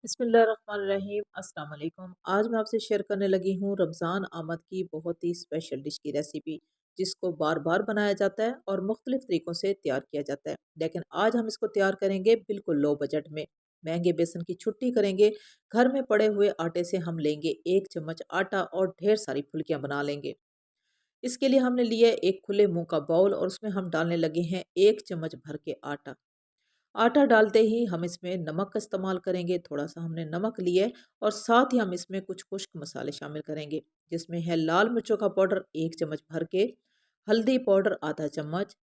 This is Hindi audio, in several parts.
बिस्मिल्लाहिर्रहमानिर्रहीम अस्सलाम वालेकुम। आज मैं आपसे शेयर करने लगी हूँ रमज़ान आमद की बहुत ही स्पेशल डिश की रेसिपी, जिसको बार बार बनाया जाता है और मुख्तलिफ तरीक़ों से तैयार किया जाता है। लेकिन आज हम इसको तैयार करेंगे बिल्कुल लो बजट में। महंगे बेसन की छुट्टी करेंगे। घर में पड़े हुए आटे से हम लेंगे 1 चम्मच आटा और ढेर सारी फुल्कियाँ बना लेंगे। इसके लिए हमने लिया है एक खुले मुंह का बाउल और उसमें हम डालने लगे हैं 1 चम्मच भर के आटा। आटा डालते ही हम इसमें नमक का इस्तेमाल करेंगे, थोड़ा-सा हमने नमक लिया है और साथ ही हम इसमें कुछ खुश्क मसाले शामिल करेंगे, जिसमें है लाल मिर्चों का पाउडर 1 चम्मच भर के, हल्दी पाउडर आधा चम्मच,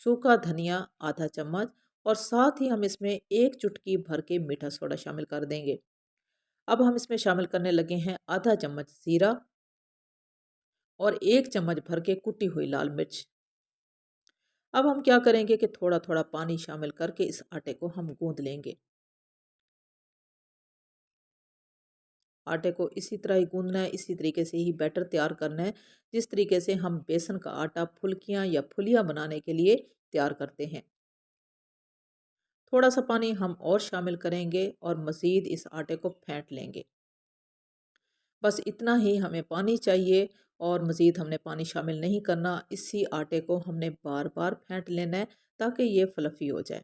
सूखा धनिया आधा चम्मच और साथ ही हम इसमें 1 चुटकी भर के मीठा सोडा शामिल कर देंगे। अब हम इसमें शामिल करने लगे हैं आधा चम्मच ज़ीरा और 1 चम्मच भर के कुटी हुई लाल मिर्च। अब हम क्या करेंगे कि थोड़ा-थोड़ा पानी शामिल करके इस आटे को हम गूँध लेंगे। आटे को इसी तरह ही गूँधना है, इसी तरीके से ही बैटर तैयार करना है, जिस तरीके से हम बेसन का आटा फुल्कियाँ या फुलियाँ बनाने के लिए तैयार करते हैं। थोड़ा-सा पानी हम और शामिल करेंगे और मज़ीद इस आटे को फेंट लेंगे। बस इतना ही हमें पानी चाहिए और मज़ीद हमने पानी शामिल नहीं करना। इसी आटे को हमने बार-बार फेंट लेना है ताकि ये फ्लफ़ी हो जाए।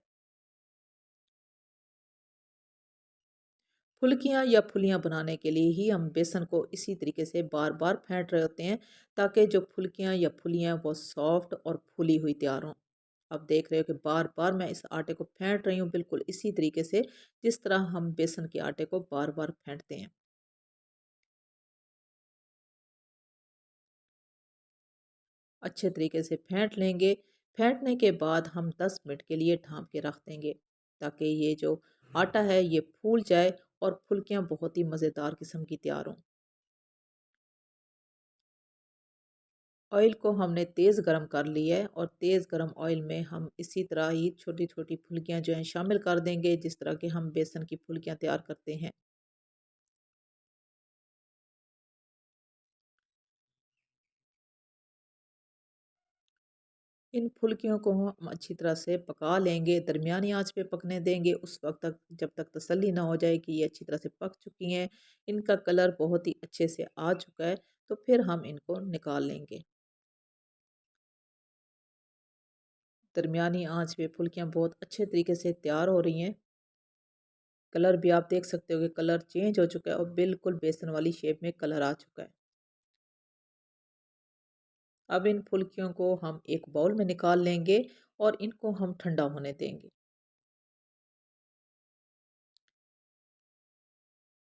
फुल्कियाँ या फुलियाँ बनाने के लिए ही हम बेसन को इसी तरीके से बार-बार फेंट रहे होते हैं, ताकि जो फुल्कियाँ या फुलियाँ वो सॉफ्ट और फुली हुई तैयार हों। अब देख रहे हो कि बार-बार मैं इस आटे को फेंट रही हूँ बिल्कुल इसी तरीके से, जिस तरह हम बेसन के आटे को बार-बार फेंटते हैं। अच्छे तरीके से फेंट लेंगे। फेंटने के बाद हम 10 मिनट के लिए ढाँप के रख देंगे, ताकि ये जो आटा है ये फूल जाए और फुल्कियाँ बहुत ही मज़ेदार किस्म की तैयार हों। ऑयल को हमने तेज़ गरम कर लिया है और तेज़ गरम ऑयल में हम इसी तरह ही छोटी-छोटी फुल्कियाँ जो हैं शामिल कर देंगे, जिस तरह के हम बेसन की फुल्कियाँ तैयार करते हैं। इन फुल्कियों को हम अच्छी तरह से पका लेंगे, दरमियानी आँच पे पकने देंगे उस वक़्त तक जब तक तसल्ली ना हो जाए कि ये अच्छी तरह से पक चुकी हैं, इनका कलर बहुत ही अच्छे से आ चुका है, तो फिर हम इनको निकाल लेंगे। दरमियानी आँच पे फुल्कियाँ बहुत अच्छे तरीके से तैयार हो रही हैं। कलर भी आप देख सकते हो कि कलर चेंज हो चुका है और बिल्कुल बेसन वाली शेप में कलर आ चुका है। अब इन फुल्कियों को हम एक बाउल में निकाल लेंगे और इनको हम ठंडा होने देंगे।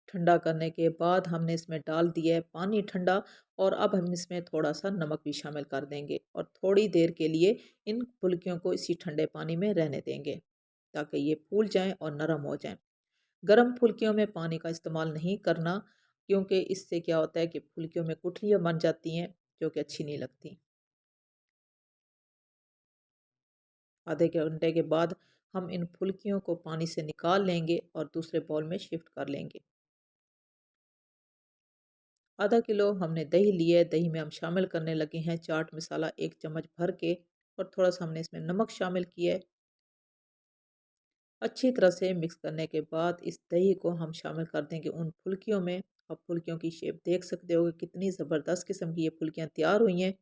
ठंडा करने के बाद हमने इसमें डाल दिया है पानी ठंडा और अब हम इसमें थोड़ा-सा नमक भी शामिल कर देंगे और थोड़ी देर के लिए इन फुल्कियों को इसी ठंडे पानी में रहने देंगे, ताकि ये फूल जाएँ और नरम हो जाएँ। गरम फुल्कियों में पानी का इस्तेमाल नहीं करना, क्योंकि इससे क्या होता है कि फुल्कियों में गुठलियाँ बन जाती हैं, जो कि अच्छी नहीं लगती। आधे घंटे के बाद हम इन फुल्कियों को पानी से निकाल लेंगे और दूसरे बाउल में शिफ्ट कर लेंगे। आधा किलो हमने दही लिया है, दही में हम शामिल करने लगे हैं चाट मसाला 1 चम्मच भर के और थोड़ा-सा हमने इसमें नमक शामिल किया है। अच्छी तरह से मिक्स करने के बाद इस दही को हम शामिल कर देंगे उन फुल्कियों में। आप फुल्कियों की शेप देख सकते हो कि कितनी ज़बरदस्त किस्म की ये फुल्कियाँ तैयार हुई हैं।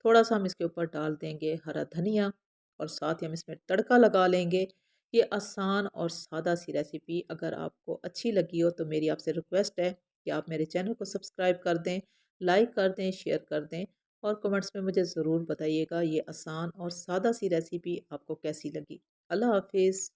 थोड़ा-सा हम इसके ऊपर डाल देंगे हरा धनिया और साथ ही हम इसमें तड़का लगा लेंगे। ये आसान और सादा सी रेसिपी अगर आपको अच्छी लगी हो तो मेरी आपसे रिक्वेस्ट है कि आप मेरे चैनल को सब्सक्राइब कर दें, लाइक कर दें, शेयर कर दें और कमेंट्स में मुझे ज़रूर बताइएगा ये आसान और सादा सी रेसिपी आपको कैसी लगी। अल्लाह हाफ़िज़।